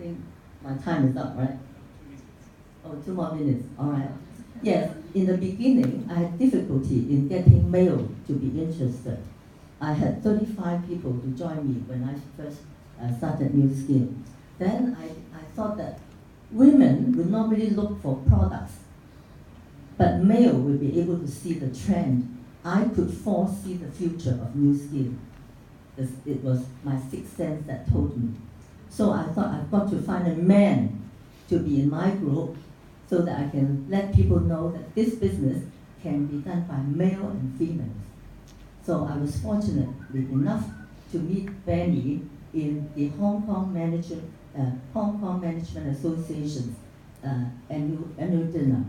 think my time is up, right? Oh, 2 more minutes. All right. Yes, in the beginning, I had difficulty in getting male to be interested. I had 35 people to join me when I first started Nu Skin. Then I thought that women would normally look for products, but male will be able to see the trend. I could foresee the future of Nu Skin. It was my sixth sense that told me. So I thought I've got to find a man to be in my group so that I can let people know that this business can be done by male and females. So I was fortunately enough to meet Benny in the Hong Kong Management Association's annual dinner.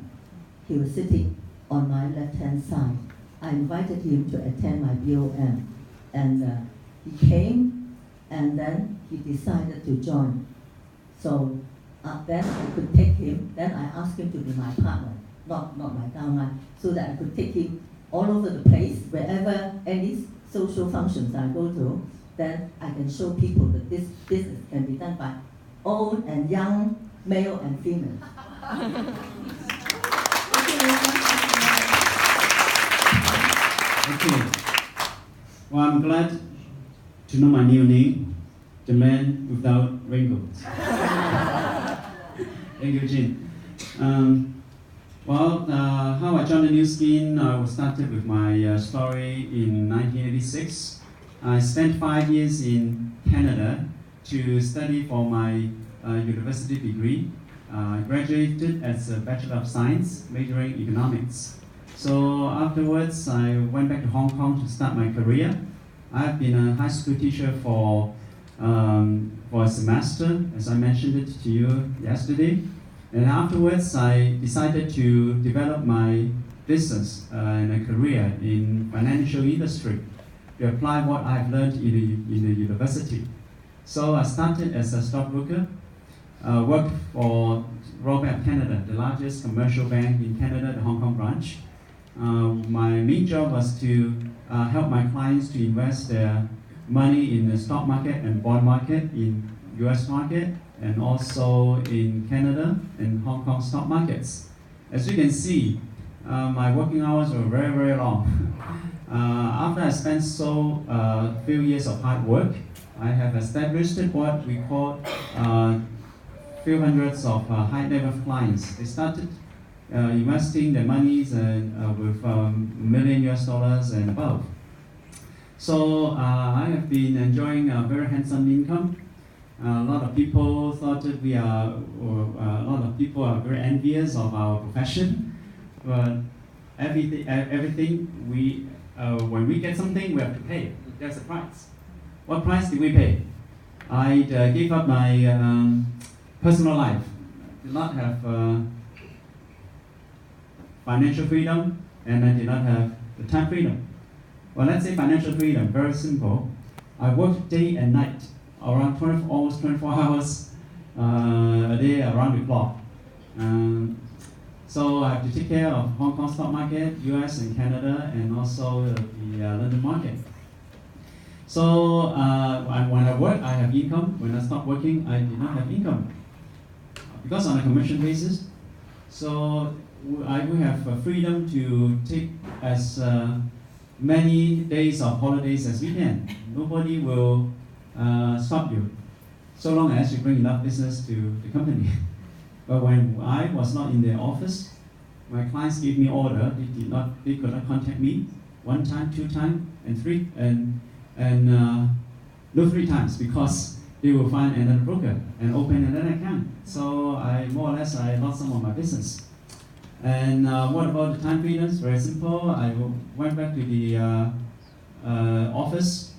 He was sitting on my left-hand side. I invited him to attend my BOM, and he came, and then he decided to join. So then I could take him, then I asked him to be my partner, not my downline, so that I could take him all over the place, wherever any social functions I go to, then I can show people that this business can be done by old and young, male and female. Okay. Well, I'm glad to know my new name, the man without wrinkles. Thank you, Jin. How I joined the Nu Skin started with my story in 1986. I spent 5 years in Canada to study for my university degree. I graduated as a Bachelor of Science, majoring in economics. So afterwards, I went back to Hong Kong to start my career. I've been a high school teacher for a semester, as I mentioned it to you yesterday. And afterwards, I decided to develop my business and a career in financial industry to apply what I've learned in the university. So I started as a stockbroker, worked for Royal Bank of Canada, the largest commercial bank in Canada, the Hong Kong branch. My main job was to help my clients to invest their money in the stock market and bond market in US market and also in Canada and Hong Kong stock markets. As you can see, my working hours were very, very long. After I spent few years of hard work, I have established what we call few hundreds of high net worth clients. They started investing their monies with $1 million and above. So I have been enjoying a very handsome income. A lot of people thought that a lot of people are very envious of our profession. But everything when we get something, we have to pay. There's a price. What price did we pay? I gave up my personal life. I did not have financial freedom, and I did not have the time freedom. Well, let's say financial freedom, very simple. I worked day and night, around almost 24 hours a day around the clock. So I have to take care of Hong Kong stock market, US and Canada, and also the London market. So when I work, I have income. When I stop working, I did not have income. Because on a commission basis, so I will have freedom to take as many days of holidays as we can. Nobody will stop you, so long as you bring enough business to the company. But when I was not in the office, my clients gave me order. They could not contact me 1 time, 2 times, and 3, and no 3 times, because they will find another broker and open another account. So I lost some of my business. And what about the time freedoms? Very simple. I went back to the office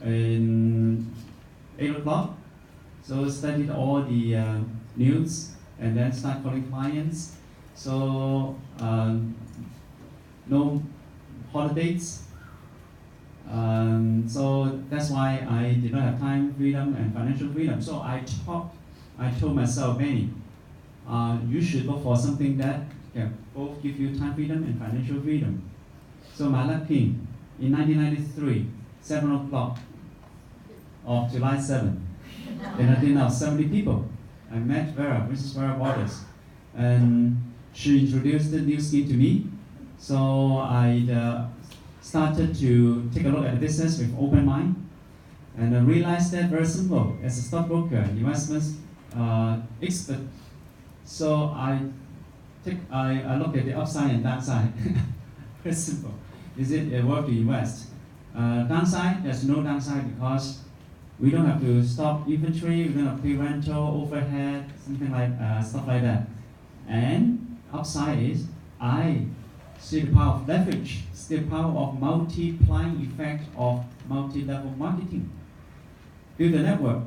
in 8 o'clock. So studied all the news and then start calling clients. So no holidays. So that's why I did not have time freedom and financial freedom. So I told myself, Benny, you should look for something that can both give you time freedom and financial freedom. So my luck came in 1993, 7 o'clock of July 7. in a dinner of 70 people. I met Vera, Mrs. Vera Waters, and she introduced the new scheme to me. So I started to take a look at the business with open mind, and I realized that very simple. As a stockbroker, investment expert, so I look at the upside and downside. Very simple. Is it worth to invest? Downside, there's no downside because we don't have to stop inventory, we don't have to pay rental, overhead, something like stuff like that. And upside is I see the power of leverage, see the power of multiplying effect of multi-level marketing. Build a network.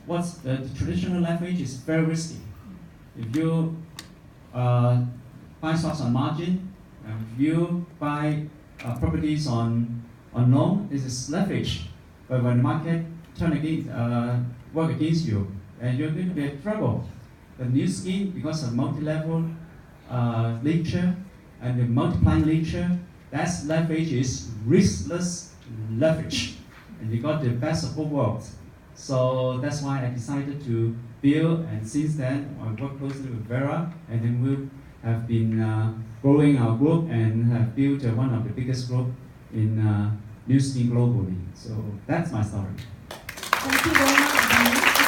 What's the traditional leverage is very risky. If you buy stocks on margin, if you buy properties on loan, this is leverage. But when the market work against you, and you're going to be in trouble. The new scheme, because of multi-level nature and the multiplying nature, that's leverage is riskless leverage. And you got the best of both worlds. So that's why I decided to build, and since then I work closely with Vera, and then we have been growing our group and have built one of the biggest group in Nu Skin globally. So that's my story. Thank you very much.